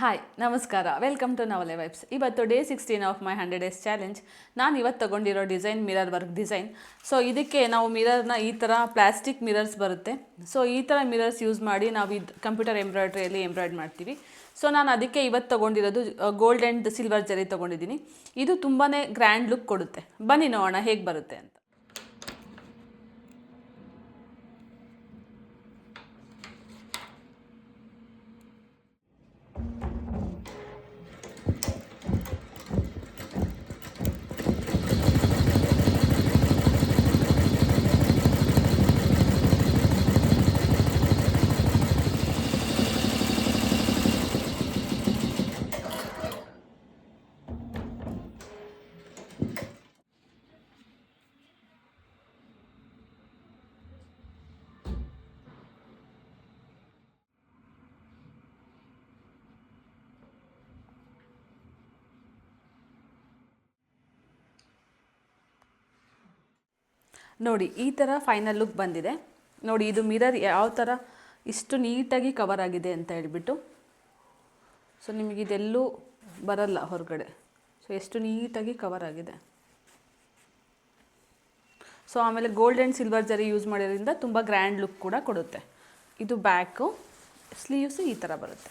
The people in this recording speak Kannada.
ಹಾಯ್ ನಮಸ್ಕಾರ, ವೆಲ್ಕಮ್ ಟು ನವಲೆ ವೈಬ್ಸ್. ಇವತ್ತು day 16 of my 100 days challenge. ನಾನು ಇವತ್ತು ತೊಗೊಂಡಿರೋ design mirror work design. So ಇದಕ್ಕೆ ನಾವು ಮಿರರ್ನ ಈ ಥರ ಪ್ಲಾಸ್ಟಿಕ್ ಮಿರರ್ಸ್ ಬರುತ್ತೆ. ಸೊ ಈ ಥರ ಮಿರರ್ಸ್ ಯೂಸ್ ಮಾಡಿ ನಾವು ಇದು ಕಂಪ್ಯೂಟರ್ ಎಂಬ್ರಾಯ್ಡ್ರಿಯಲ್ಲಿ ಎಂಬ್ರಾಯ್ಡ್ ಮಾಡ್ತೀವಿ. ಸೊ ನಾನು ಅದಕ್ಕೆ ಇವತ್ತು ತೊಗೊಂಡಿರೋದು ಗೋಲ್ಡ್ ಆ್ಯಂಡ್ ಸಿಲ್ವರ್ ಜರಿ ತೊಗೊಂಡಿದ್ದೀನಿ. ಇದು ತುಂಬಾ ಗ್ರ್ಯಾಂಡ್ ಲುಕ್ ಕೊಡುತ್ತೆ. ಬನ್ನಿ ನೋಡೋಣ ಹೇಗೆ ಬರುತ್ತೆ ಅಂತ. ನೋಡಿ, ಈ ಥರ ಫೈನಲ್ ಲುಕ್ ಬಂದಿದೆ. ನೋಡಿ, ಇದು ಮಿರರ್ ಯಾವ ಥರ ಇಷ್ಟು ನೀಟಾಗಿ ಕವರ್ ಆಗಿದೆ ಅಂತ ಹೇಳ್ಬಿಟ್ಟು. ಸೊ ನಿಮಗಿದೆಲ್ಲೂ ಬರಲ್ಲ ಹೊರಗಡೆ. ಸೊ ಎಷ್ಟು ನೀಟಾಗಿ ಕವರ್ ಆಗಿದೆ. ಸೊ ಆಮೇಲೆ ಗೋಲ್ಡ್ ಆ್ಯಂಡ್ ಸಿಲ್ವರ್ ಜರಿ ಯೂಸ್ ಮಾಡೋದ್ರಿಂದ ತುಂಬ ಗ್ರ್ಯಾಂಡ್ ಲುಕ್ ಕೂಡ ಕೊಡುತ್ತೆ. ಇದು ಬ್ಯಾಕು, ಸ್ಲೀವ್ಸು ಈ ಥರ ಬರುತ್ತೆ.